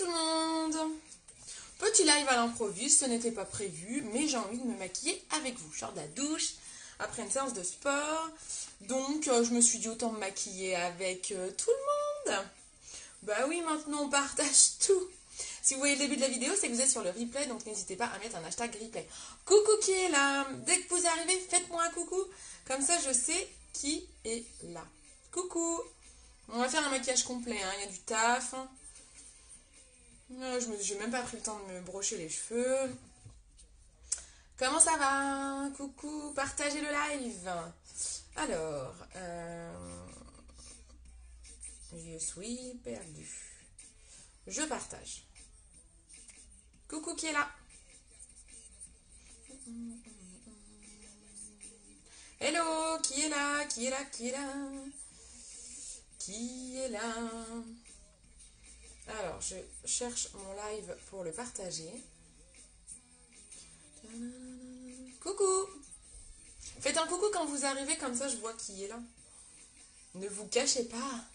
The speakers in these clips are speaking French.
tout le monde. Petit live à l'improviste, ce n'était pas prévu, mais j'ai envie de me maquiller avec vous. Je sors de la douche, après une séance de sport, donc je me suis dit autant me maquiller avec tout le monde. Bah oui, maintenant on partage tout. Si vous voyez le début de la vidéo, c'est que vous êtes sur le replay, donc n'hésitez pas à mettre un hashtag replay. Coucou qui est là? Dès que vous arrivez, faites-moi un coucou. Comme ça, je sais qui est là. Coucou. On va faire un maquillage complet, hein. Il y a du taf. Je n'ai même pas pris le temps de me brocher les cheveux. Comment ça va? Coucou, partagez le live. Alors, je suis perdue. Je partage. Coucou qui est là? Hello, qui est là? Qui est là? Qui est là? Qui est là? Alors, je cherche mon live pour le partager. Coucou! Faites un coucou quand vous arrivez, comme ça je vois qui est là. Ne vous cachez pas.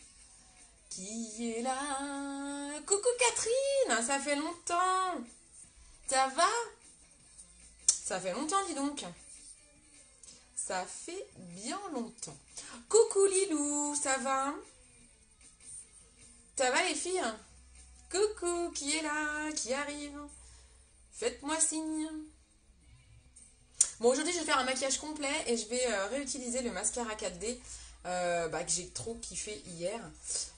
Qui est là? Coucou Catherine! Ça fait longtemps! Ça va? Ça fait longtemps, dis donc. Ça fait bien longtemps. Coucou Lilou, ça va? Ça va les filles? Coucou, qui est là? Qui arrive? Faites-moi signe. Bon, aujourd'hui, je vais faire un maquillage complet et je vais réutiliser le mascara 4D que j'ai trop kiffé hier.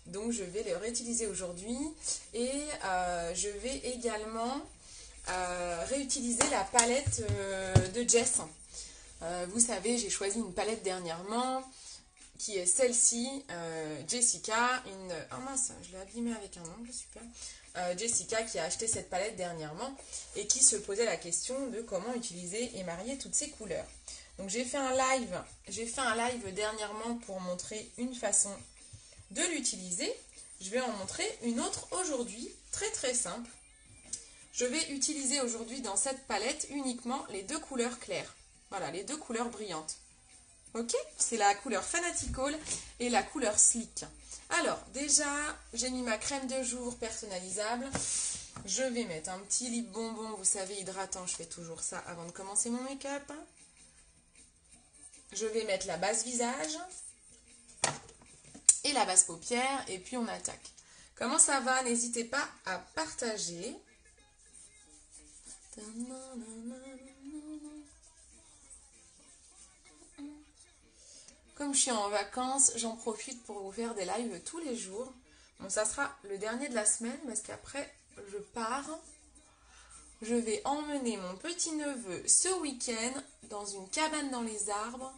Donc, je vais le réutiliser aujourd'hui. Et je vais également réutiliser la palette de Jess. Vous savez, j'ai choisi une palette dernièrement qui est celle-ci, Jessica. Oh mince, je l'ai abîmée avec un ongle, super. Jessica qui a acheté cette palette dernièrement et qui se posait la question de comment utiliser et marier toutes ces couleurs. Donc j'ai fait un live dernièrement pour montrer une façon de l'utiliser. Je vais en montrer une autre aujourd'hui, très très simple. Je vais utiliser aujourd'hui dans cette palette uniquement les deux couleurs claires. Voilà, les deux couleurs brillantes. Ok, c'est la couleur Fanatical et la couleur Slick. Alors, déjà, j'ai mis ma crème de jour personnalisable. Je vais mettre un petit lip bonbon, vous savez, hydratant. Je fais toujours ça avant de commencer mon make-up. Je vais mettre la base visage et la base paupière. Et puis, on attaque. Comment ça va? N'hésitez pas à partager. Comme je suis en vacances, j'en profite pour vous faire des lives tous les jours. Bon, ça sera le dernier de la semaine parce qu'après, je pars. Je vais emmener mon petit-neveu ce week-end dans une cabane dans les arbres,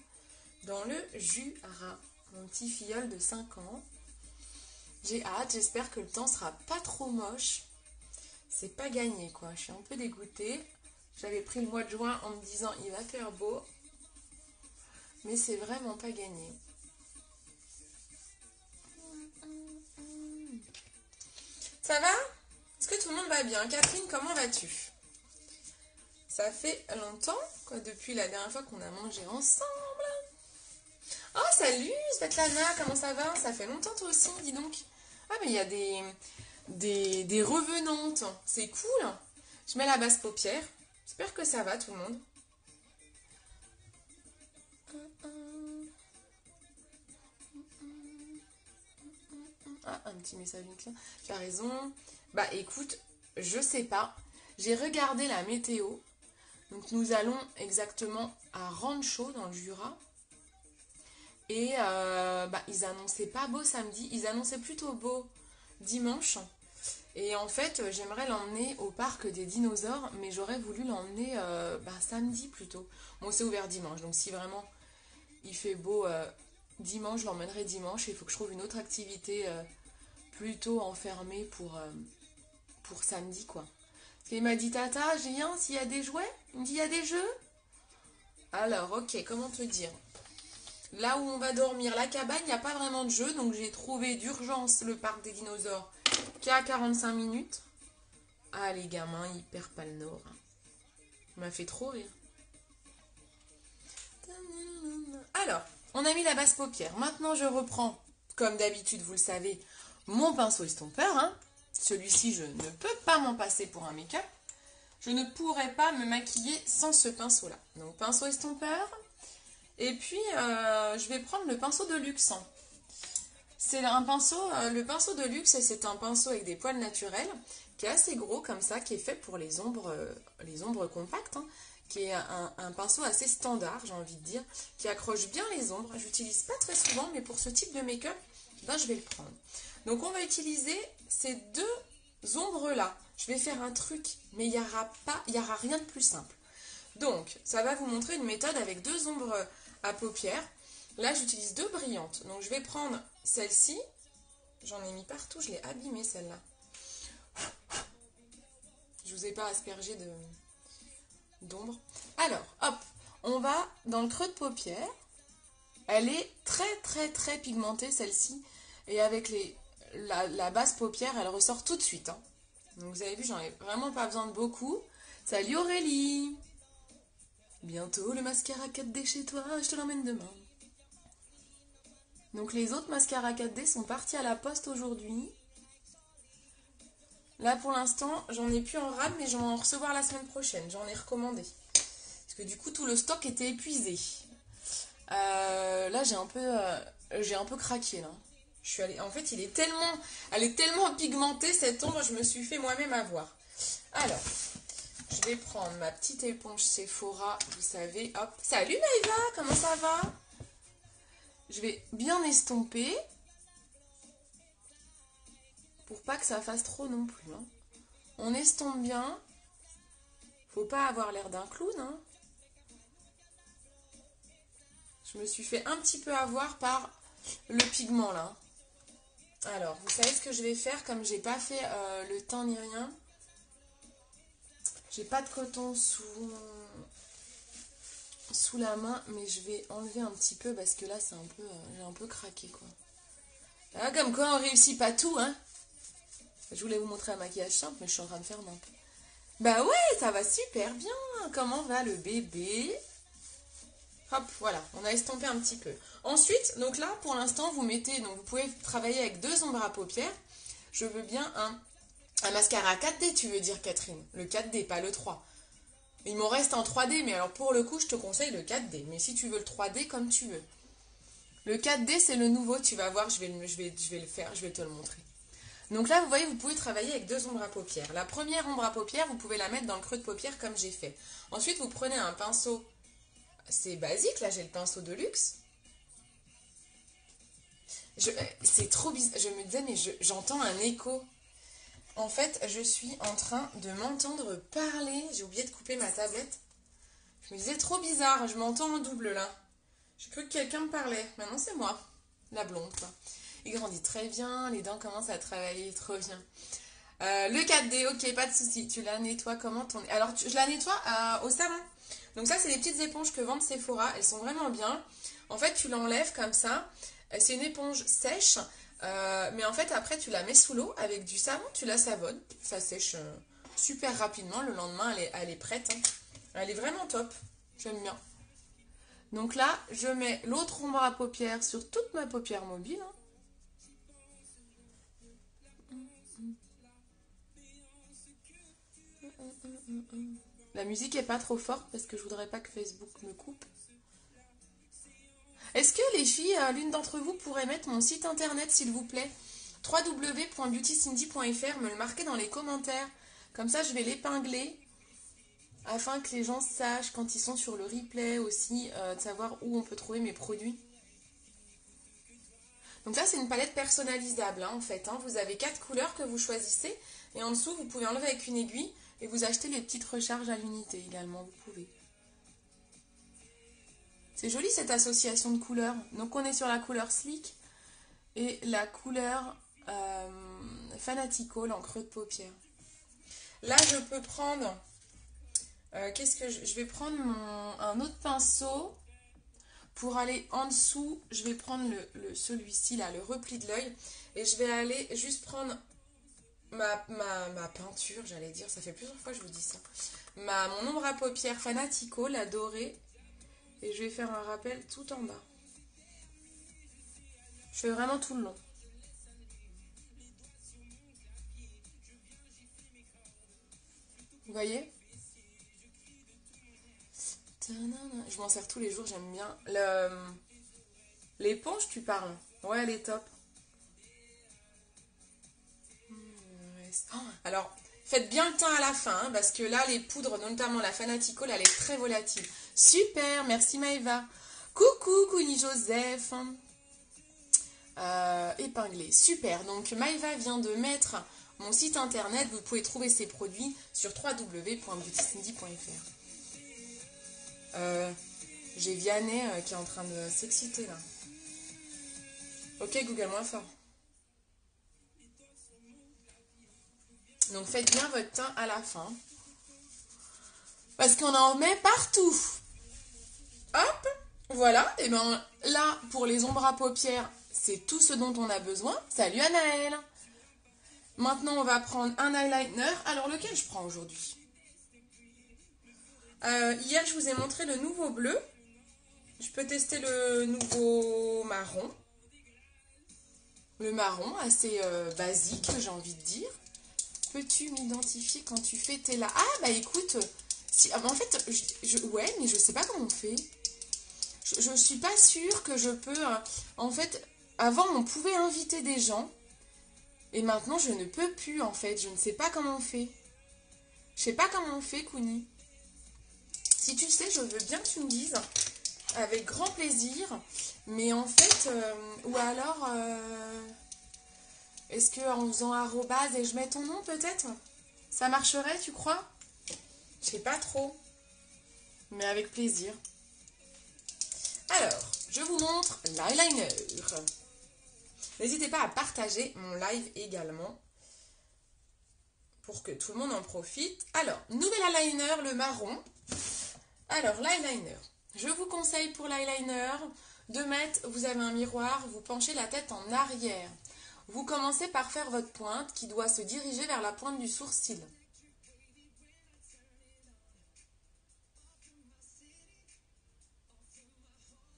dans le Jura. Mon petit filleul de 5 ans. J'ai hâte, j'espère que le temps sera pas trop moche. C'est pas gagné, quoi. Je suis un peu dégoûtée. J'avais pris le mois de juin en me disant il va faire beau. Mais c'est vraiment pas gagné. Ça va? Est-ce que tout le monde va bien? Catherine, comment vas-tu? Ça fait longtemps, quoi, depuis la dernière fois qu'on a mangé ensemble. Oh, salut Svetlana, comment ça va? Ça fait longtemps toi aussi, dis donc. Ah, mais il y a des revenantes. C'est cool. Je mets la base paupière. J'espère que ça va tout le monde. Ah, un petit message Nicklin. Tu as raison. Bah écoute, je sais pas. J'ai regardé la météo. Donc nous allons exactement à Rancho dans le Jura. Et ils annonçaient pas beau samedi. Ils annonçaient plutôt beau dimanche. Et en fait, j'aimerais l'emmener au parc des dinosaures. Mais j'aurais voulu l'emmener samedi plutôt. Bon, c'est ouvert dimanche. Donc si vraiment il fait beau dimanche, je l'emmènerai dimanche. Il faut que je trouve une autre activité plutôt enfermée pour samedi, quoi. Il m'a dit, Tata, je viens s'il y a des jouets? Il me dit, il y a des jeux? Alors, ok, comment te dire? Là où on va dormir, la cabane, il n'y a pas vraiment de jeu. Donc, j'ai trouvé d'urgence le parc des dinosaures qui est à 45 minutes. Ah, les gamins, ils perdent pas le nord. Ça m'a fait trop rire. Alors, on a mis la base paupière. Maintenant, je reprends, comme d'habitude, vous le savez, mon pinceau estompeur, hein. Celui-ci, je ne peux pas m'en passer pour un make-up. Je ne pourrais pas me maquiller sans ce pinceau-là. Donc, pinceau estompeur. Et puis, je vais prendre le pinceau de luxe. C'est un pinceau, le pinceau de luxe, c'est un pinceau avec des poils naturels, qui est assez gros comme ça, qui est fait pour les ombres compactes, hein, qui est un pinceau assez standard, j'ai envie de dire, qui accroche bien les ombres. J'utilise pas très souvent, mais pour ce type de make-up, ben, je vais le prendre. Donc on va utiliser ces deux ombres-là. Je vais faire un truc, mais il n'y aura rien de plus simple. Donc, ça va vous montrer une méthode avec deux ombres à paupières. Là, j'utilise deux brillantes. Donc, je vais prendre celle-ci. J'en ai mis partout, je l'ai abîmée celle-là. Je vous ai pas aspergé d'ombre. Alors, hop, on va dans le creux de paupière. Elle est très très très pigmentée celle-ci. Et avec la base paupière, elle ressort tout de suite. Hein. Donc vous avez vu, j'en ai vraiment pas besoin de beaucoup. Salut Aurélie! Bientôt le mascara 4D chez toi, je te l'emmène demain. Donc les autres mascaras 4D sont partis à la poste aujourd'hui. Là pour l'instant, j'en ai plus en rab, mais je vais en recevoir la semaine prochaine. J'en ai recommandé. Parce que du coup, tout le stock était épuisé. Là, j'ai un peu craqué là. Je suis allée... En fait, elle est tellement pigmentée cette ombre, je me suis fait moi-même avoir. Alors, je vais prendre ma petite éponge Sephora, vous savez, hop. Salut Maïva, comment ça va? Je vais bien estomper. Pour pas que ça fasse trop non plus. Hein. On estompe bien. Faut pas avoir l'air d'un clown. Hein. Je me suis fait un petit peu avoir par le pigment là. Alors, vous savez ce que je vais faire, comme j'ai pas fait le teint ni rien. J'ai pas de coton sous la main, mais je vais enlever un petit peu parce que là, c'est un peu, j'ai un peu craqué quoi. Ah, comme quoi on réussit pas tout, hein. Je voulais vous montrer un maquillage simple, mais je suis en train de faire n'importe. Bah ouais, ça va super bien. Comment va le bébé? Hop, voilà, on a estompé un petit peu. Ensuite, donc là, pour l'instant, vous pouvez travailler avec deux ombres à paupières. Je veux bien un mascara 4D, tu veux dire, Catherine. Le 4D, pas le 3. Il m'en reste en 3D, mais alors pour le coup, je te conseille le 4D. Mais si tu veux le 3D, comme tu veux. Le 4D, c'est le nouveau, tu vas voir, je vais le faire, je vais te le montrer. Donc là, vous voyez, vous pouvez travailler avec deux ombres à paupières. La première ombre à paupières, vous pouvez la mettre dans le creux de paupière comme j'ai fait. Ensuite, vous prenez un pinceau, c'est basique, là j'ai le pinceau de luxe. C'est trop bizarre, je me disais, mais j'entends un écho. En fait, je suis en train de m'entendre parler. J'ai oublié de couper ma tablette. Je me disais, trop bizarre, je m'entends en double là. J'ai cru que quelqu'un me parlait. Maintenant, c'est moi, la blonde, quoi. Il grandit très bien, les dents commencent à travailler trop bien. Le 4D, ok, pas de souci. Tu la nettoies comment ton... Alors, je la nettoie au savon. Donc ça, c'est les petites éponges que vendent Sephora. Elles sont vraiment bien. En fait, tu l'enlèves comme ça. C'est une éponge sèche. Mais en fait, après, tu la mets sous l'eau avec du savon. Tu la savonnes. Ça sèche super rapidement. Le lendemain, elle est prête. Hein. Elle est vraiment top. J'aime bien. Donc là, je mets l'autre ombre à paupières sur toute ma paupière mobile. Hein. La musique est pas trop forte parce que je voudrais pas que Facebook me coupe. Est-ce que les filles, l'une d'entre vous pourrait mettre mon site internet s'il vous plaît? www.beautycindy.fr, me le marquer dans les commentaires. Comme ça, je vais l'épingler afin que les gens sachent quand ils sont sur le replay aussi, de savoir où on peut trouver mes produits. Donc là, c'est une palette personnalisable hein, en fait. Hein. Vous avez 4 couleurs que vous choisissez et en dessous, vous pouvez enlever avec une aiguille et vous achetez les petites recharges à l'unité également, vous pouvez. C'est joli cette association de couleurs. Donc on est sur la couleur Sleek et la couleur Fanatical en creux de paupière. Là, je peux prendre... qu'est-ce que je vais prendre un autre pinceau. Pour aller en dessous, je vais prendre celui-ci là, le repli de l'œil. Et je vais aller juste prendre ma peinture, j'allais dire. Ça fait plusieurs fois que je vous dis ça. Mon ombre à paupières Fanatico, la dorée. Et je vais faire un rappel tout en bas. Je fais vraiment tout le long. Vous voyez? Je m'en sers tous les jours, j'aime bien. L'éponge, tu parles? Ouais, elle est top. Alors, faites bien le teint à la fin, hein, parce que là, les poudres, notamment la Fanatical, elle est très volatile. Super, merci Maëva. Coucou, Couni Joseph. Épinglé, super. Donc, Maëva vient de mettre mon site internet. Vous pouvez trouver ces produits sur www.beautycindy.fr. J'ai Vianney qui est en train de s'exciter là. Ok, Google moins fort. Donc faites bien votre teint à la fin. Parce qu'on en met partout. Hop, voilà. Et bien là, pour les ombres à paupières, c'est tout ce dont on a besoin. Salut Anaël. Maintenant, on va prendre un eyeliner. Alors, lequel je prends aujourd'hui? Hier, je vous ai montré le nouveau bleu. Je peux tester le nouveau marron. Le marron, assez basique, j'ai envie de dire. Peux-tu m'identifier quand tu fais tes là? Ah, bah écoute, si, en fait, ouais, mais je sais pas comment on fait. Je suis pas sûre que je peux... en fait, avant, on pouvait inviter des gens. Et maintenant, je ne peux plus, en fait. Je ne sais pas comment on fait. Je sais pas comment on fait, Kouni. Si tu sais, je veux bien que tu me dises. Avec grand plaisir. Mais en fait, ou alors... est-ce qu'en faisant arrobase et je mets ton nom peut-être? Ça marcherait, tu crois? Je sais pas trop. Mais avec plaisir. Alors, je vous montre l'eyeliner. N'hésitez pas à partager mon live également. Pour que tout le monde en profite. Alors, nouvel eyeliner, le marron. Alors, l'eyeliner. Je vous conseille pour l'eyeliner de mettre, vous avez un miroir, vous penchez la tête en arrière. Vous commencez par faire votre pointe qui doit se diriger vers la pointe du sourcil.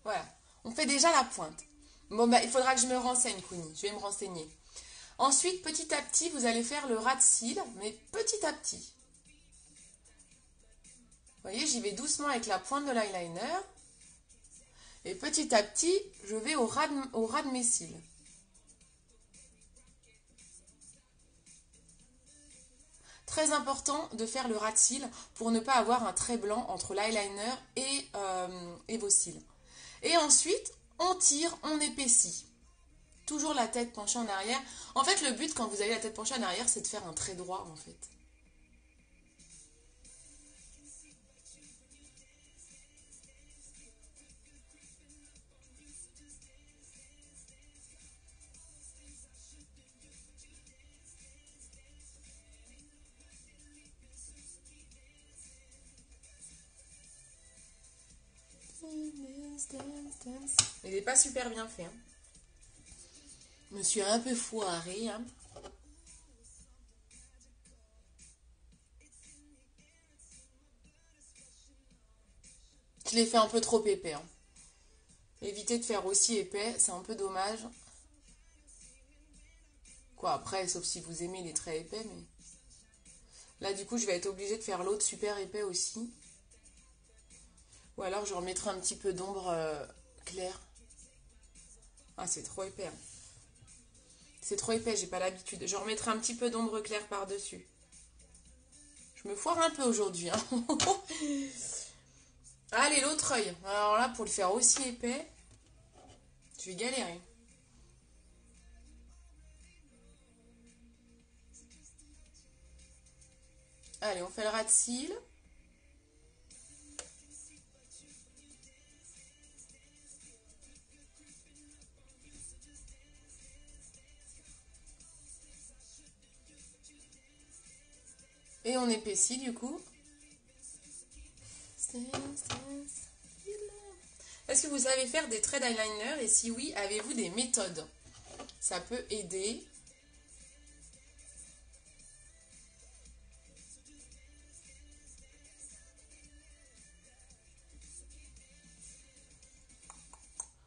Voilà, on fait déjà la pointe. Bon, bah, il faudra que je me renseigne, Kouni. Je vais me renseigner. Ensuite, petit à petit, vous allez faire le ras de cils, mais petit à petit. Vous voyez, j'y vais doucement avec la pointe de l'eyeliner. Et petit à petit, je vais au ras de mes cils. Très important de faire le ras de cils pour ne pas avoir un trait blanc entre l'eyeliner et vos cils. Et ensuite, on tire, on épaissit. Toujours la tête penchée en arrière. En fait, le but quand vous avez la tête penchée en arrière, c'est de faire un trait droit en fait. Il n'est pas super bien fait. Hein. Je me suis un peu foirée. Hein. Je l'ai fait un peu trop épais. Hein. Évitez de faire aussi épais, c'est un peu dommage. Quoi, après, sauf si vous aimez les traits épais, mais... Là, du coup, je vais être obligée de faire l'autre super épais aussi. Ou alors, je remettrai un petit peu d'ombre claire. Ah, c'est trop épais. Hein. C'est trop épais, j'ai pas l'habitude. Je remettrai un petit peu d'ombre claire par-dessus. Je me foire un peu aujourd'hui. Hein. Allez, l'autre œil. Alors là, pour le faire aussi épais, je vais galérer. Allez, on fait le ras de cils. Et on épaissit du coup. Est-ce que vous savez faire des traits d'eyeliner? Et si oui, avez-vous des méthodes? Ça peut aider.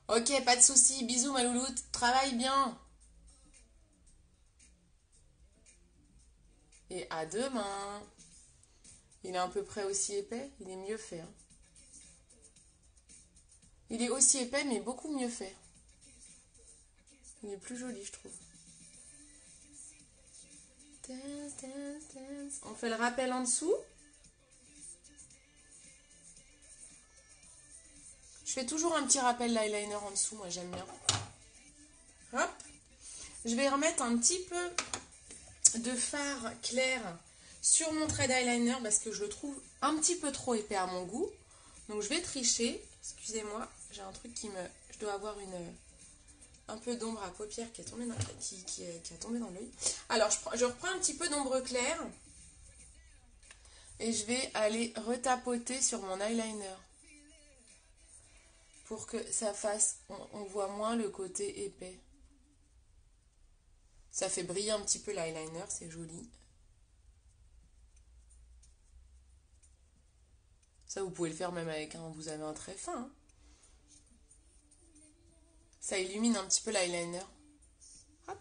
Ok, pas de soucis. Bisous ma louloute. Travaille bien. Et à demain. Il est à peu près aussi épais. Il est mieux fait. Hein. Il est aussi épais, mais beaucoup mieux fait. Il est plus joli, je trouve. Dance, dance, dance. On fait le rappel en dessous. Je fais toujours un petit rappel l'eyeliner en dessous, moi j'aime bien. Hop. Je vais remettre un petit peu de fard clair sur mon trait d'eyeliner parce que je le trouve un petit peu trop épais à mon goût. Donc je vais tricher. Excusez-moi, j'ai un truc qui me... Je dois avoir un peu d'ombre à paupières qui est tombée dans, qui a tombé dans l'œil. Alors je reprends un petit peu d'ombre claire et je vais aller retapoter sur mon eyeliner pour que ça fasse... On voit moins le côté épais. Ça fait briller un petit peu l'eyeliner, c'est joli. Ça, vous pouvez le faire même avec vous avez un trait fin. Hein. Ça illumine un petit peu l'eyeliner. Hop.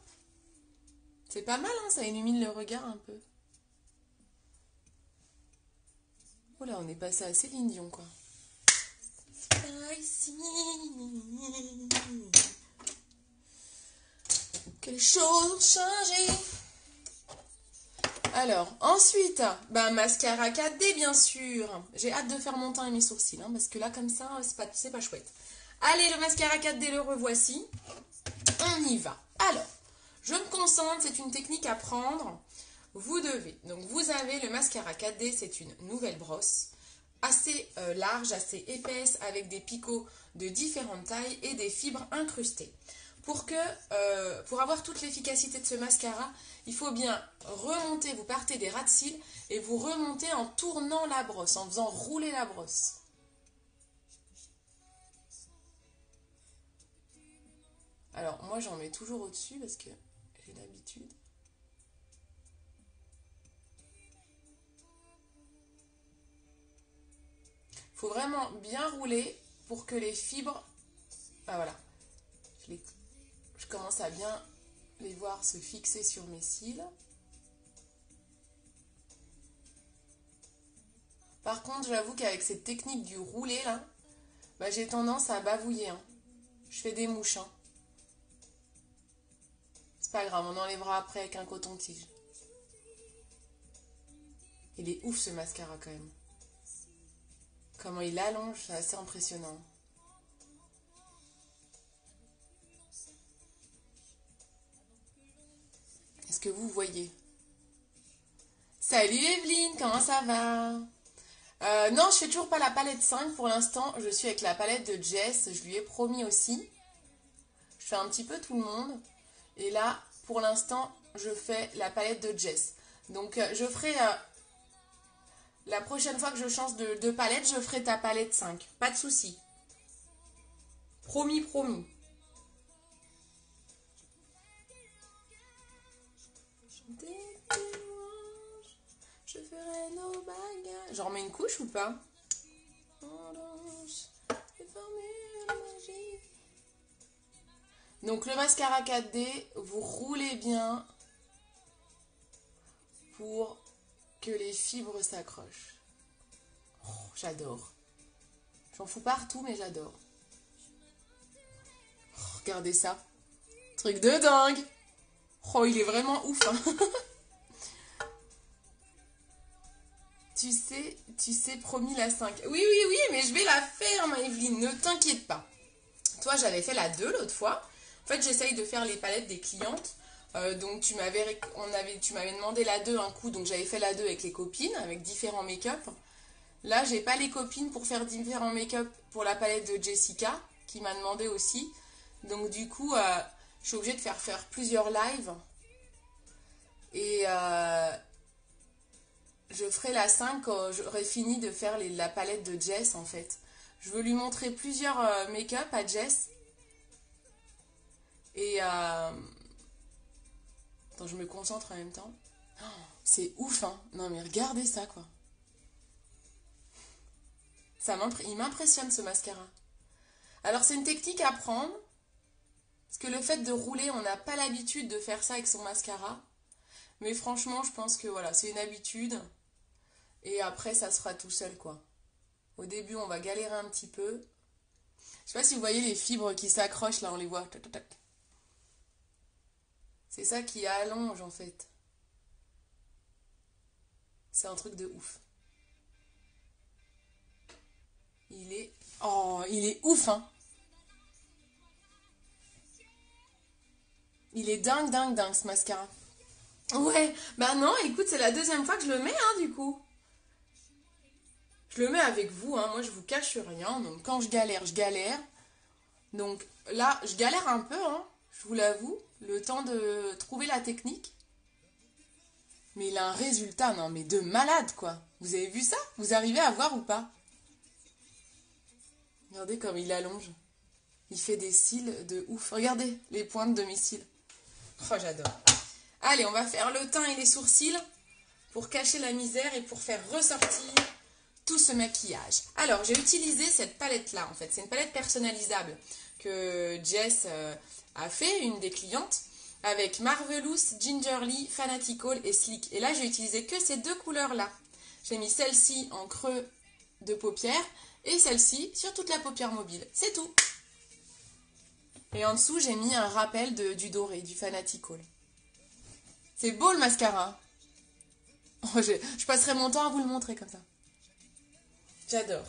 C'est pas mal, hein, ça illumine le regard un peu. Oh là, on est passé à Céline Dion, quoi. Ici. Que les choses ont changé. Alors, ensuite, mascara 4D, bien sûr. J'ai hâte de faire mon teint et mes sourcils, hein, parce que là, comme ça, c'est pas chouette. Allez, le mascara 4D, le revoici. On y va. Alors, je me concentre, c'est une technique à prendre. Vous devez, donc vous avez le mascara 4D, c'est une nouvelle brosse, assez large, assez épaisse, avec des picots de différentes tailles et des fibres incrustées. Pour avoir toute l'efficacité de ce mascara, il faut bien remonter, vous partez des ras de cils et vous remontez en tournant la brosse, en faisant rouler la brosse. Alors moi j'en mets toujours au-dessus parce que j'ai l'habitude. Il faut vraiment bien rouler pour que les fibres... Ah voilà. Je commence à bien les voir se fixer sur mes cils. Par contre, j'avoue qu'avec cette technique du rouler, là, j'ai tendance à bavouiller. Hein. Je fais des mouches. Hein. C'est pas grave, on enlèvera après avec un coton-tige. Il est ouf ce mascara quand même. Comment il allonge, c'est assez impressionnant. Est-ce que vous voyez? Salut Evelyne, comment ça va? Non, je fais toujours pas la palette 5 pour l'instant. Je suis avec la palette de Jess, je lui ai promis aussi. Je fais un petit peu tout le monde. Et là, pour l'instant, je fais la palette de Jess. Donc, je ferai... la prochaine fois que je change de palette, je ferai ta palette 5. Pas de souci. Promis, promis. Je ferai nos bagages. J'en remets une couche ou pas? Donc le mascara 4D, vous roulez bien pour que les fibres s'accrochent. Oh, j'adore. J'en fous partout, mais j'adore. Oh, regardez ça. Truc de dingue. Oh, il est vraiment ouf. Hein. Tu sais, promis la 5. Oui, mais je vais la faire, ma Evelyne. Ne t'inquiète pas. Toi, j'avais fait la 2 l'autre fois. En fait, j'essaye de faire les palettes des clientes. Donc, tu m'avais demandé la 2 un coup. Donc, j'avais fait la 2 avec les copines, avec différents make-up. Là, j'ai pas les copines pour faire différents make-up pour la palette de Jessica, qui m'a demandé aussi. Donc, du coup, je suis obligée de faire plusieurs lives. Et je ferai la 5 quand j'aurai fini de faire la palette de Jess, en fait. Je veux lui montrer plusieurs make-up à Jess. Et... attends, je me concentre en même temps. Oh, c'est ouf, hein. Non, mais regardez ça, quoi. Il m'impressionne, ce mascara. Alors, c'est une technique à prendre. Parce que le fait de rouler, on n'a pas l'habitude de faire ça avec son mascara. Mais franchement, je pense que voilà, c'est une habitude. Et après, ça se fera tout seul, quoi. Au début, on va galérer un petit peu. Je sais pas si vous voyez les fibres qui s'accrochent, là, on les voit. Tac, tac, tac. C'est ça qui allonge, en fait. C'est un truc de ouf. Il est... Oh, il est ouf, hein. Il est dingue, dingue, dingue, ce mascara. Ouais, bah non, écoute, c'est la deuxième fois que je le mets, hein, du coup. Je le mets avec vous, hein, moi je vous cache rien, donc quand je galère, je galère. Donc là, je galère un peu, hein, je vous l'avoue, le temps de trouver la technique. Mais il a un résultat, non, mais de malade, quoi. Vous avez vu ça? Vous arrivez à voir ou pas? Regardez comme il allonge. Il fait des cils de ouf. Regardez les pointes de mes cils. Oh, j'adore. Allez, on va faire le teint et les sourcils pour cacher la misère et pour faire ressortir tout ce maquillage. Alors, j'ai utilisé cette palette-là, en fait. C'est une palette personnalisable que Jess a fait, une des clientes, avec Marvelous, Gingerly, Fanatical et Sleek. Et là, j'ai utilisé que ces deux couleurs-là. J'ai mis celle-ci en creux de paupière et celle-ci sur toute la paupière mobile. C'est tout. Et en dessous, j'ai mis un rappel du doré, du Fanatical. C'est beau le mascara. Oh, je passerai mon temps à vous le montrer comme ça. J'adore.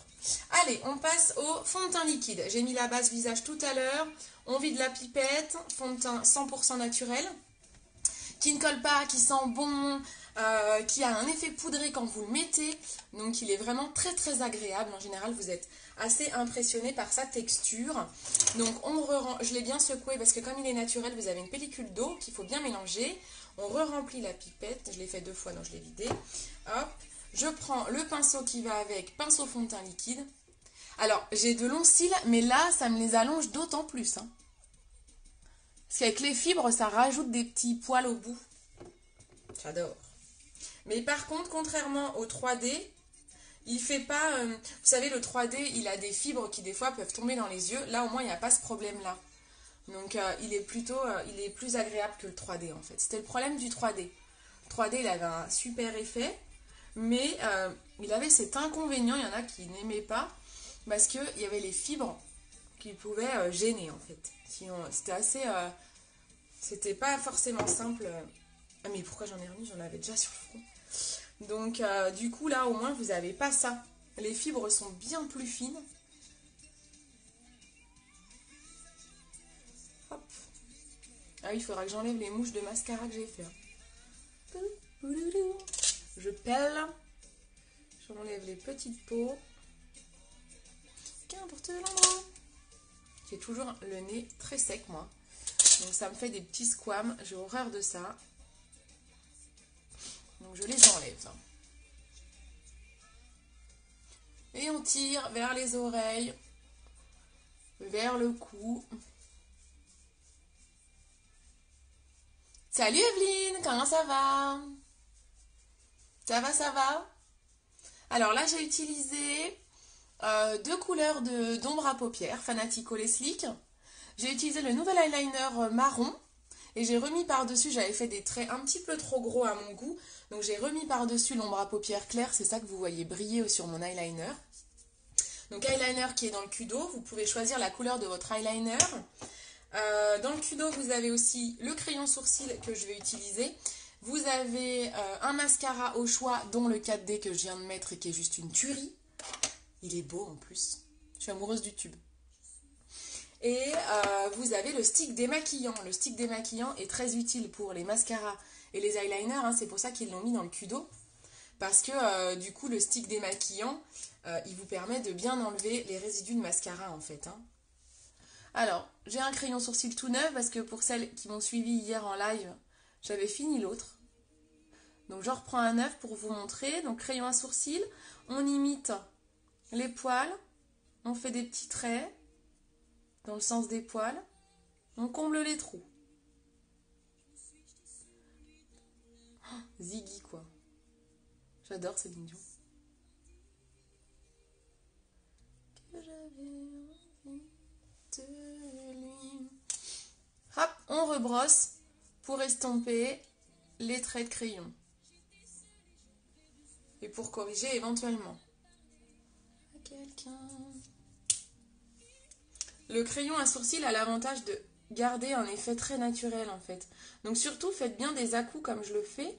Allez, on passe au fond de teint liquide. J'ai mis la base visage tout à l'heure. On vide la pipette. Fond de teint 100% naturel. Qui ne colle pas, qui sent bon, qui a un effet poudré quand vous le mettez. Donc il est vraiment très très agréable. En général, vous êtes assez impressionné par sa texture. Donc je l'ai bien secoué parce que comme il est naturel, vous avez une pellicule d'eau qu'il faut bien mélanger. On re-remplit la pipette. Je l'ai fait 2 fois, donc je l'ai vidé. Hop. Je prends le pinceau qui va avec, pinceau fond de teint liquide. Alors, j'ai de longs cils, mais là, ça me les allonge d'autant plus. Hein. Parce qu'avec les fibres, ça rajoute des petits poils au bout. J'adore. Mais par contre, contrairement au 3D, il fait pas... vous savez, le 3D, il a des fibres qui, des fois, peuvent tomber dans les yeux. Là, au moins, il n'y a pas ce problème-là. Donc, il est plus agréable que le 3D, en fait. C'était le problème du 3D. Le 3D, il avait un super effet. Mais il avait cet inconvénient, il y en a qui n'aimaient pas, parce qu'il y avait les fibres qui pouvaient gêner en fait. C'était assez... c'était pas forcément simple. Ah mais pourquoi j'en ai remis? J'en avais déjà sur le front. Donc du coup là au moins vous n'avez pas ça. Les fibres sont bien plus fines. Hop. Ah oui, il faudra que j'enlève les mouches de mascara que j'ai fait. Je pèle. J'enlève les petites peaux. Qu'importe l'endroit. J'ai toujours le nez très sec, moi. Donc ça me fait des petits squames. J'ai horreur de ça. Donc je les enlève. Et on tire vers les oreilles. Vers le cou. Salut Evelyne, comment ça va? Ça va, ça va? Alors là, j'ai utilisé 2 couleurs d'ombre à paupières, Fanatical et Sleek. J'ai utilisé le nouvel eyeliner marron et j'ai remis par-dessus, j'avais fait des traits un petit peu trop gros à mon goût, donc j'ai remis par-dessus l'ombre à paupières claire, c'est ça que vous voyez briller sur mon eyeliner. Donc eyeliner qui est dans le cul d'eau, vous pouvez choisir la couleur de votre eyeliner. Dans le cul d'eau, vous avez aussi le crayon sourcil que je vais utiliser. Vous avez un mascara au choix, dont le 4D que je viens de mettre et qui est juste une tuerie. Il est beau en plus. Je suis amoureuse du tube. Et vous avez le stick démaquillant. Le stick démaquillant est très utile pour les mascaras et les eyeliners. Hein, c'est pour ça qu'ils l'ont mis dans le cul d'eau. Parce que du coup, le stick démaquillant, il vous permet de bien enlever les résidus de mascara en fait. Hein. Alors, j'ai un crayon sourcil tout neuf parce que pour celles qui m'ont suivi hier en live, j'avais fini l'autre. Donc, j'en reprends un neuf pour vous montrer. Donc, crayon à sourcil, on imite les poils, on fait des petits traits dans le sens des poils, on comble les trous. Oh, Ziggy, quoi. J'adore Céline Dion. Que j'avais envie de lui. Hop, on rebrosse pour estomper les traits de crayon. et pour corriger éventuellement. Quelqu'un. Le crayon à sourcils a l'avantage de garder un effet très naturel en fait. Donc surtout faites bien des à-coups comme je le fais.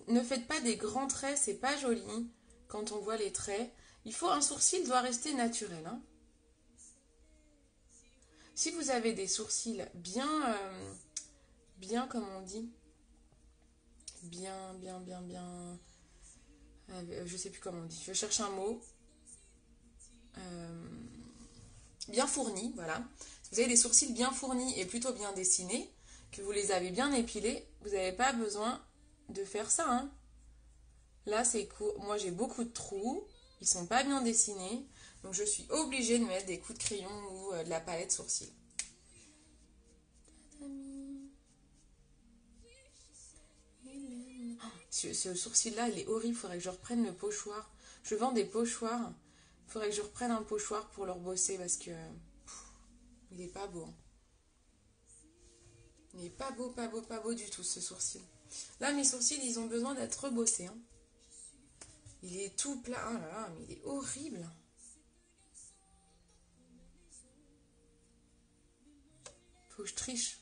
Ne faites pas des grands traits, c'est pas joli quand on voit les traits. Un sourcil doit rester naturel. Hein. Si vous avez des sourcils bien comme on dit, bien, je sais plus comment on dit, je cherche un mot, bien fournis, voilà. Si vous avez des sourcils bien fournis et plutôt bien dessinés, que vous les avez bien épilés, vous n'avez pas besoin de faire ça. Hein. Là, c'est court. Moi, j'ai beaucoup de trous, ils sont pas bien dessinés, donc je suis obligée de mettre des coups de crayon ou de la palette sourcils. Ce sourcil-là, il est horrible. Il faudrait que je reprenne le pochoir. Je vends des pochoirs. Il faudrait que je reprenne un pochoir pour le rebosser parce que il est pas beau. Il n'est pas beau du tout ce sourcil. Là, mes sourcils, ils ont besoin d'être rebossés. Hein. Il est tout plat. Oh là là, mais il est horrible. Faut que je triche.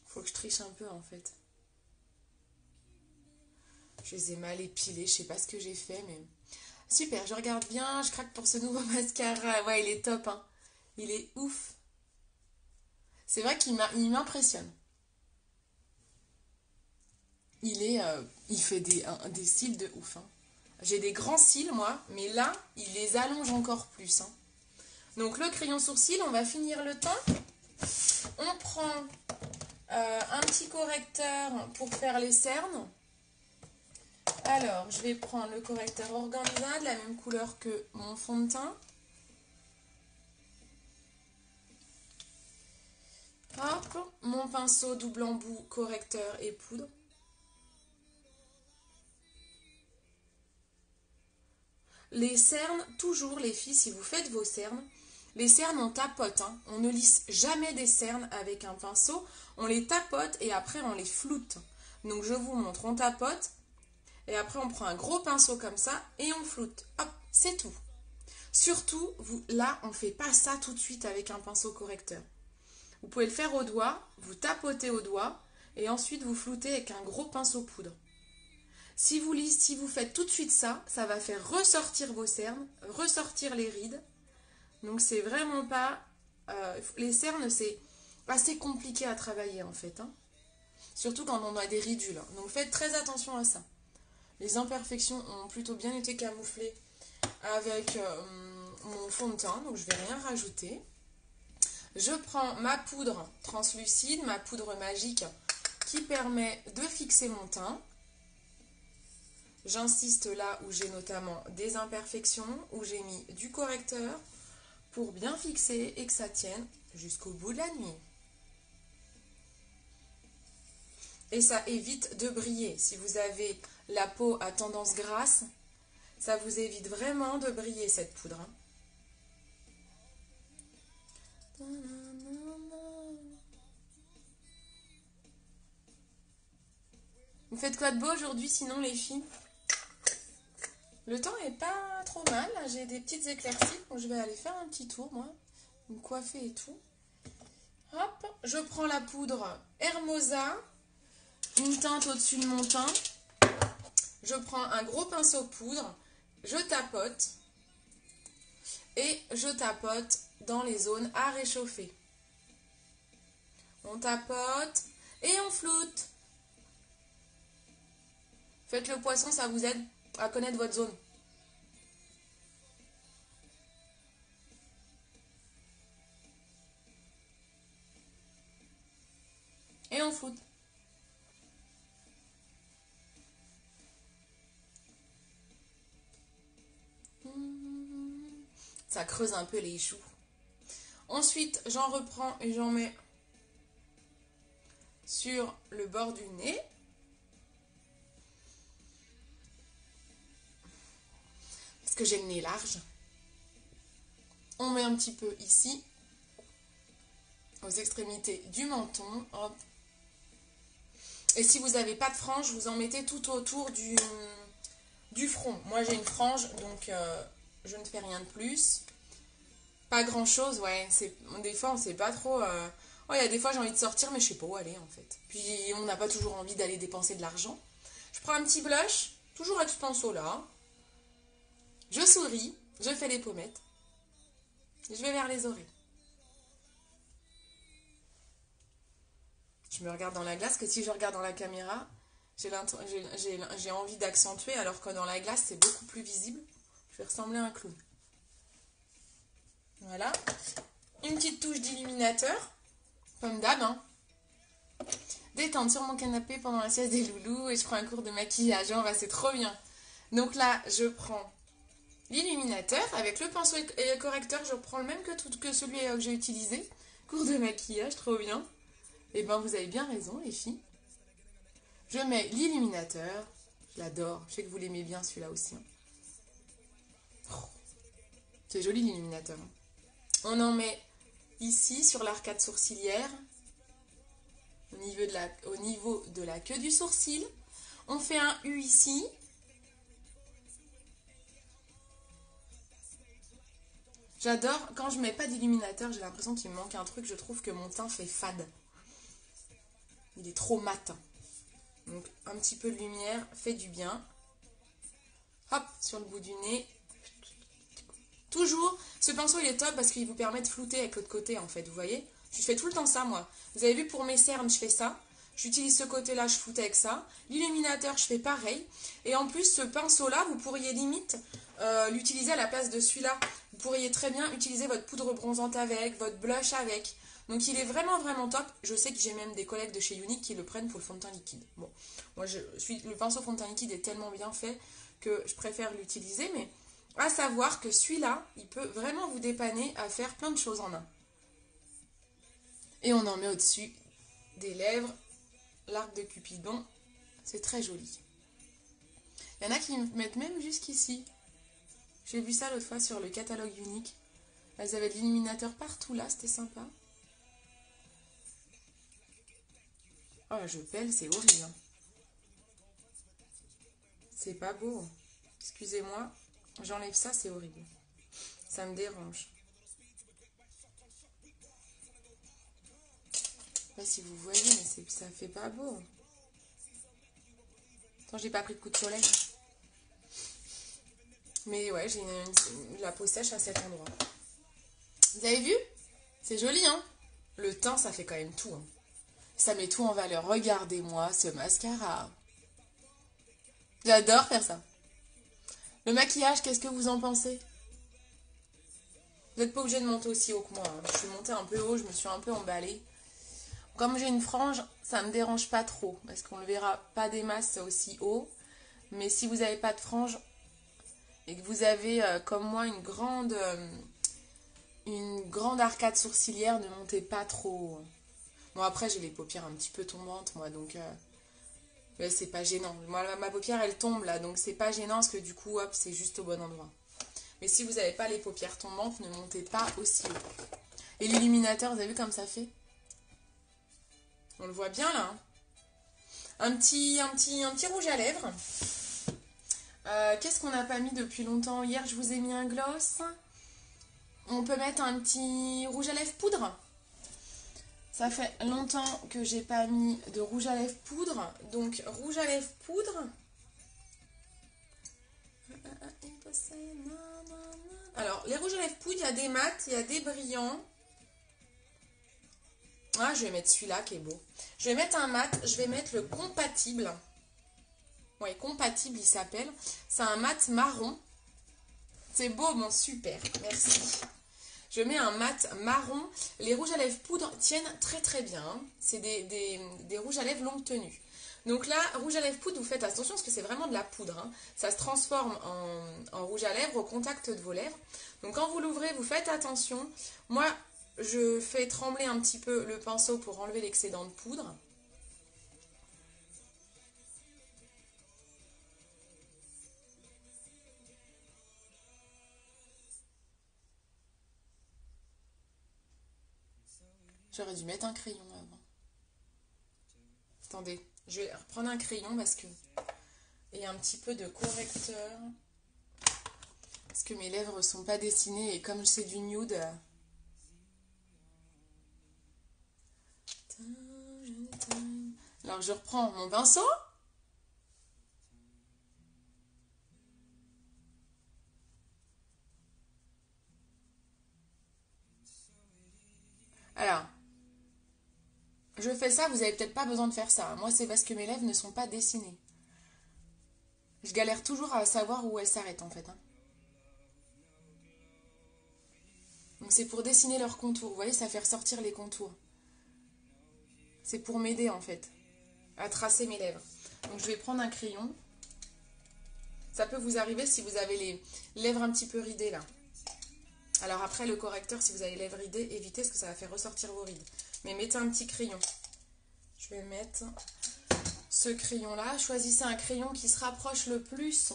Faut que je triche un peu en fait. Je les ai mal épilés, je sais pas ce que j'ai fait, mais... Super, je regarde bien, je craque pour ce nouveau mascara. Ouais, il est top, hein. Il est ouf. C'est vrai qu'il m'impressionne. Il fait des cils de ouf. Hein. J'ai des grands cils, moi, mais là, il les allonge encore plus. Hein. Donc, le crayon sourcil, on va finir le teint. On prend un petit correcteur pour faire les cernes. Alors, je vais prendre le correcteur Organza de la même couleur que mon fond de teint. Hop, mon pinceau double embout, correcteur et poudre. Les cernes, toujours les filles, si vous faites vos cernes, les cernes on tapote. Hein. On ne lisse jamais des cernes avec un pinceau. On les tapote et après on les floute. Donc je vous montre, on tapote et après on prend un gros pinceau comme ça et on floute. Hop, c'est tout. Surtout, là, on ne fait pas ça tout de suite avec un pinceau correcteur. Vous pouvez le faire au doigt, vous tapotez au doigt et ensuite vous floutez avec un gros pinceau poudre. Si vous faites tout de suite ça, ça va faire ressortir vos cernes, ressortir les rides. Donc c'est vraiment pas... les cernes, c'est assez compliqué à travailler en fait. Hein. Surtout quand on a des ridules. Donc faites très attention à ça. Les imperfections ont plutôt bien été camouflées avec mon fond de teint, donc je ne vais rien rajouter. Je prends ma poudre translucide, ma poudre magique qui permet de fixer mon teint. J'insiste là où j'ai notamment des imperfections, où j'ai mis du correcteur pour bien fixer et que ça tienne jusqu'au bout de la nuit. Et ça évite de briller. Si vous avez la peau à tendance grasse, ça vous évite vraiment de briller cette poudre. Vous faites quoi de beau aujourd'hui sinon les filles? Le temps est pas trop mal, j'ai des petites éclaircies, donc je vais aller faire un petit tour moi, me coiffer et tout. Hop, je prends la poudre Hermosa, une teinte au-dessus de mon teint. Je prends un gros pinceau poudre, je tapote et je tapote dans les zones à réchauffer. On tapote et on floute. Faites le poisson, ça vous aide à connaître votre zone. Et on floute. Ça creuse un peu les joues. Ensuite, j'en reprends et j'en mets sur le bord du nez. Parce que j'ai le nez large. On met un petit peu ici, aux extrémités du menton. Hop. Et si vous n'avez pas de frange, vous en mettez tout autour du front. Moi j'ai une frange, donc je ne fais rien de plus. Pas grand chose, ouais. Des fois on sait pas trop. Ouais, il y a des fois j'ai envie de sortir, mais je sais pas où aller en fait. Puis on n'a pas toujours envie d'aller dépenser de l'argent. Je prends un petit blush, toujours avec ce pinceau là. Je souris, je fais les pommettes. Je vais vers les oreilles. Je me regarde dans la glace, que si je regarde dans la caméra, j'ai envie d'accentuer, alors que dans la glace, c'est beaucoup plus visible. Je vais ressembler à un clown. Voilà. Une petite touche d'illuminateur, comme d'hab, hein. Détente sur mon canapé pendant la sieste des loulous et je prends un cours de maquillage. Oh, bah, c'est trop bien. Donc là, je prends l'illuminateur avec le pinceau et le correcteur. Je reprends le même que celui que j'ai utilisé. Cours de maquillage, trop bien. Et ben, vous avez bien raison, les filles. Je mets l'illuminateur. Je l'adore. Je sais que vous l'aimez bien, celui-là aussi. Oh, c'est joli, l'illuminateur. On en met ici, sur l'arcade sourcilière, au niveau de la queue du sourcil. On fait un U ici. J'adore, quand je mets pas d'illuminateur, j'ai l'impression qu'il me manque un truc. Je trouve que mon teint fait fade. Il est trop mat. Donc un petit peu de lumière fait du bien. Hop, sur le bout du nez. Toujours, ce pinceau il est top parce qu'il vous permet de flouter avec l'autre côté en fait, vous voyez. Je fais tout le temps ça moi. Vous avez vu pour mes cernes, je fais ça. J'utilise ce côté-là, je floute avec ça. L'illuminateur, je fais pareil. Et en plus, ce pinceau-là, vous pourriez limite l'utiliser à la place de celui-là. Vous pourriez très bien utiliser votre poudre bronzante avec, votre blush avec. Donc il est vraiment vraiment top. Je sais que j'ai même des collègues de chez Unique qui le prennent pour le fond de teint liquide. Bon, moi le pinceau fond de teint liquide est tellement bien fait que je préfère l'utiliser. Mais à savoir que celui-là, il peut vraiment vous dépanner à faire plein de choses en un. Et on en met au-dessus des lèvres, l'arc de Cupidon. C'est très joli. Il y en a qui mettent même jusqu'ici. J'ai vu ça l'autre fois sur le catalogue Unique. Elles avaient de l'illuminateur partout là, c'était sympa. Oh, je pèle, c'est horrible. C'est pas beau. Excusez-moi, j'enlève ça, c'est horrible. Ça me dérange. Je sais pas si vous voyez, mais ça fait pas beau. Attends, j'ai pas pris de coup de soleil. Mais ouais, j'ai la peau sèche à cet endroit. Vous avez vu? C'est joli, hein? Le teint, ça fait quand même tout. Hein. Ça met tout en valeur. Regardez-moi ce mascara. J'adore faire ça. Le maquillage, qu'est-ce que vous en pensez? Vous n'êtes pas obligé de monter aussi haut que moi. Hein. Je suis montée un peu haut, je me suis un peu emballée. Comme j'ai une frange, ça me dérange pas trop. Parce qu'on ne le verra pas des masses aussi haut. Mais si vous n'avez pas de frange et que vous avez, comme moi, une grande arcade sourcilière, ne montez pas trop. Bon, après, j'ai les paupières un petit peu tombantes, moi, donc c'est pas gênant. Moi, ma paupière, elle tombe là, donc c'est pas gênant parce que du coup, hop, c'est juste au bon endroit. Mais si vous n'avez pas les paupières tombantes, ne montez pas aussi haut. Et l'illuminateur, vous avez vu comme ça fait? On le voit bien là. Hein, un petit rouge à lèvres. Qu'est-ce qu'on n'a pas mis depuis longtemps? Hier, je vous ai mis un gloss. On peut mettre un petit rouge à lèvres poudre. Ça fait longtemps que j'ai pas mis de rouge à lèvres poudre. Donc, rouge à lèvres poudre. Alors, les rouges à lèvres poudre, il y a des mats, il y a des brillants. Ah, je vais mettre celui-là qui est beau. Je vais mettre un mat, je vais mettre le compatible. Oui, compatible, il s'appelle. C'est un mat marron. C'est beau, mon super. Merci. Je mets un mat marron. Les rouges à lèvres poudre tiennent très très bien. Hein. C'est des rouges à lèvres longue tenue. Donc là, rouge à lèvres poudre, vous faites attention parce que c'est vraiment de la poudre. Hein. Ça se transforme en rouge à lèvres au contact de vos lèvres. Donc quand vous l'ouvrez, vous faites attention. Moi, je fais trembler un petit peu le pinceau pour enlever l'excédent de poudre. J'aurais dû mettre un crayon avant. Attendez, je vais reprendre un crayon parce que... Et un petit peu de correcteur. Parce que mes lèvres sont pas dessinées et comme c'est du nude... Alors je reprends mon pinceau. Alors, je fais ça, vous n'avez peut-être pas besoin de faire ça. Moi, c'est parce que mes lèvres ne sont pas dessinées. Je galère toujours à savoir où elles s'arrêtent en fait. Hein. Donc c'est pour dessiner leurs contours. Vous voyez, ça fait ressortir les contours. C'est pour m'aider en fait à tracer mes lèvres. Donc je vais prendre un crayon. Ça peut vous arriver si vous avez les lèvres un petit peu ridées là. Alors après le correcteur, si vous avez les lèvres ridées, évitez parce que ça va faire ressortir vos rides. Mais mettez un petit crayon. Je vais mettre ce crayon-là. Choisissez un crayon qui se rapproche le plus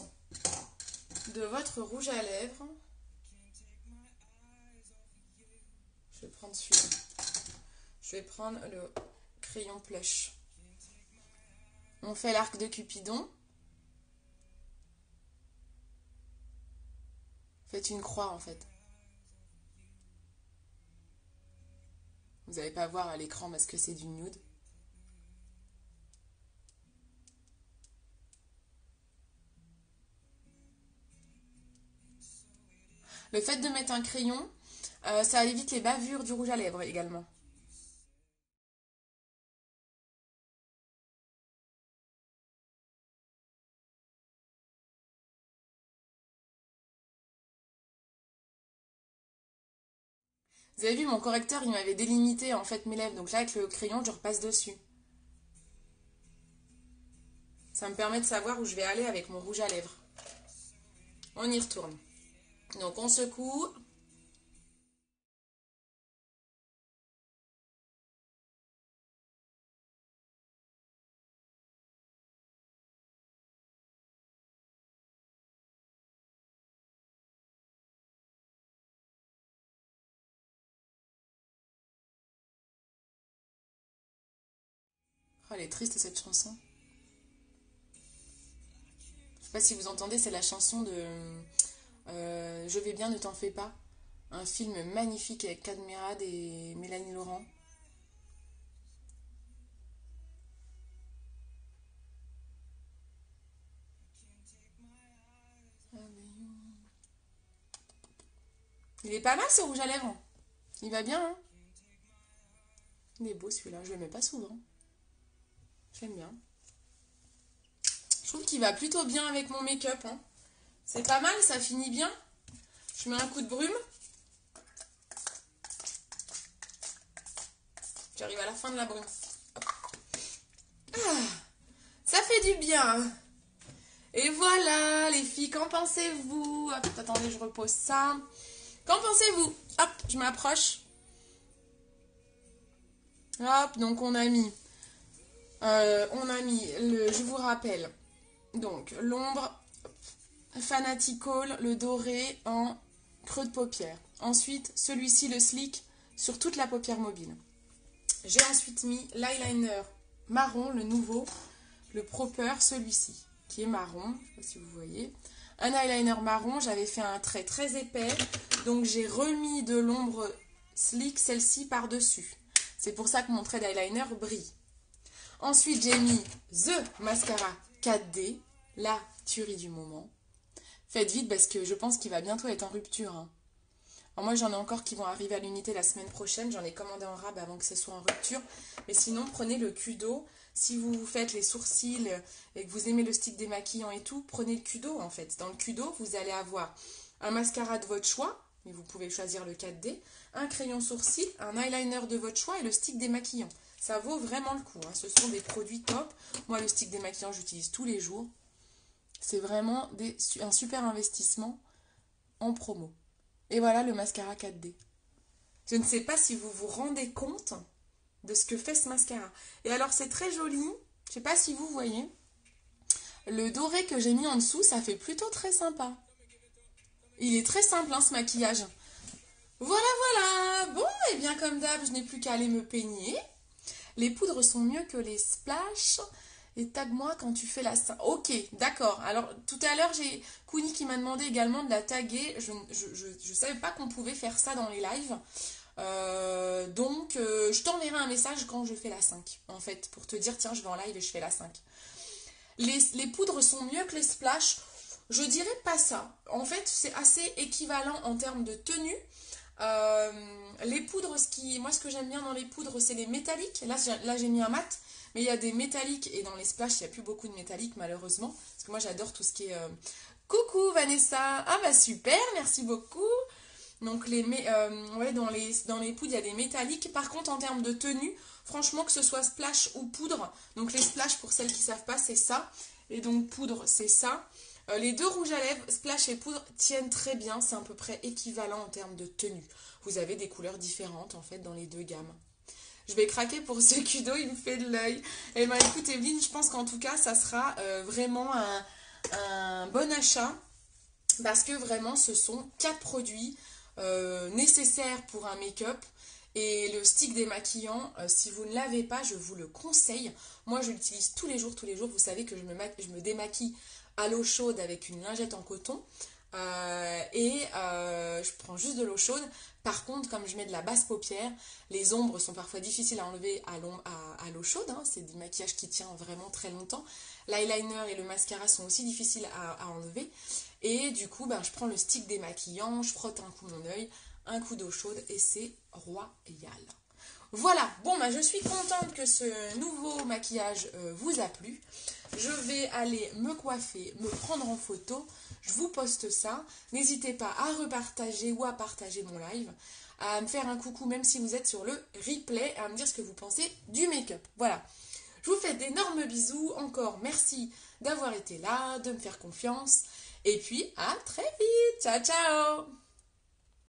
de votre rouge à lèvres. Je vais prendre celui-là. Je vais prendre le crayon plush. On fait l'arc de Cupidon. Faites une croix en fait. Vous n'allez pas voir à l'écran parce que c'est du nude. Le fait de mettre un crayon, ça évite les bavures du rouge à lèvres également. Vous avez vu, mon correcteur, il m'avait délimité en fait mes lèvres. Donc là, avec le crayon, je repasse dessus. Ça me permet de savoir où je vais aller avec mon rouge à lèvres. On y retourne. Donc on secoue. Oh, elle est triste cette chanson. Je sais pas si vous entendez, c'est la chanson de Je vais bien, ne t'en fais pas. Un film magnifique avec Cadmerade et Mélanie Laurent. Il est pas mal ce rouge à lèvres. Il va bien, hein. Il est beau celui-là, je le mets pas souvent. J'aime bien. Je trouve qu'il va plutôt bien avec mon make-up. Hein. C'est pas mal, ça finit bien. Je mets un coup de brume. J'arrive à la fin de la brume. Ah, ça fait du bien. Et voilà, les filles, qu'en pensez-vous? Attendez, je repose ça. Qu'en pensez-vous? Hop, je m'approche. Hop, donc on a mis je vous rappelle, donc l'ombre Fanatical, le doré en creux de paupière. Ensuite, celui-ci, le slick, sur toute la paupière mobile. J'ai ensuite mis l'eyeliner marron, le nouveau, le proper, celui-ci, qui est marron, je ne sais pas si vous voyez. Un eyeliner marron, j'avais fait un trait très épais, donc j'ai remis de l'ombre slick, celle-ci, par-dessus. C'est pour ça que mon trait d'eyeliner brille. Ensuite, j'ai mis The Mascara 4D, la tuerie du moment. Faites vite parce que je pense qu'il va bientôt être en rupture. Hein. Alors moi, j'en ai encore qui vont arriver à l'unité la semaine prochaine. J'en ai commandé en rab avant que ce soit en rupture. Mais sinon, prenez le Kudo. Si vous faites les sourcils et que vous aimez le stick démaquillant et tout, prenez le Kudo en fait. Dans le Kudo, vous allez avoir un mascara de votre choix, mais vous pouvez choisir le 4D, un crayon sourcil, un eyeliner de votre choix et le stick démaquillant. Ça vaut vraiment le coup. Hein. Ce sont des produits top. Moi, le stick démaquillant, j'utilise tous les jours. C'est vraiment un super investissement en promo. Et voilà le mascara 4D. Je ne sais pas si vous vous rendez compte de ce que fait ce mascara. Et alors, c'est très joli. Je ne sais pas si vous voyez. Le doré que j'ai mis en dessous, ça fait plutôt très sympa. Il est très simple, hein, ce maquillage. Voilà, voilà. Bon, et bien comme d'hab, je n'ai plus qu'à aller me peigner. Les poudres sont mieux que les splash. Et tag-moi quand tu fais la... Ok, d'accord. Alors, tout à l'heure, j'ai Kuni qui m'a demandé également de la taguer. Je savais pas qu'on pouvait faire ça dans les lives. Donc, je t'enverrai un message quand je fais la 5, en fait, pour te dire, tiens, je vais en live et je fais la 5. Les poudres sont mieux que les splash. Je dirais pas ça. En fait, c'est assez équivalent en termes de tenue. Les poudres, moi, ce que j'aime bien dans les poudres, c'est les métalliques. Là, j'ai mis un mat. Mais il y a des métalliques et dans les splash, il n'y a plus beaucoup de métalliques malheureusement. Parce que moi j'adore tout ce qui est... Coucou Vanessa. Ah bah super, merci beaucoup. Donc ouais, dans les poudres, il y a des métalliques. Par contre, en termes de tenue, franchement, que ce soit splash ou poudre, donc les splash, pour celles qui ne savent pas, c'est ça. Et donc poudre, c'est ça. Les deux rouges à lèvres, splash et poudre, tiennent très bien. C'est à peu près équivalent en termes de tenue. Vous avez des couleurs différentes en fait dans les deux gammes. Je vais craquer pour ce Kudo, il me fait de l'œil. Eh bien écoute Evelyne, je pense qu'en tout cas ça sera vraiment un bon achat parce que vraiment ce sont 4 produits nécessaires pour un make-up. Et le stick démaquillant, si vous ne l'avez pas, je vous le conseille. Moi je l'utilise tous les jours. Vous savez que je me démaquille à l'eau chaude avec une lingette en coton. Je prends juste de l'eau chaude. Par contre, comme je mets de la basse paupière, les ombres sont parfois difficiles à enlever à l'eau chaude. Hein. C'est du maquillage qui tient vraiment très longtemps. L'eyeliner et le mascara sont aussi difficiles à enlever. Et du coup, je prends le stick démaquillant, je frotte un coup mon œil, un coup d'eau chaude et c'est royal. Voilà, bon je suis contente que ce nouveau maquillage vous a plu. Je vais aller me coiffer, me prendre en photo. Je vous poste ça. N'hésitez pas à repartager ou à partager mon live, à me faire un coucou même si vous êtes sur le replay, à me dire ce que vous pensez du make-up. Voilà. Je vous fais d'énormes bisous. Encore merci d'avoir été là, de me faire confiance. Et puis à très vite. Ciao, ciao.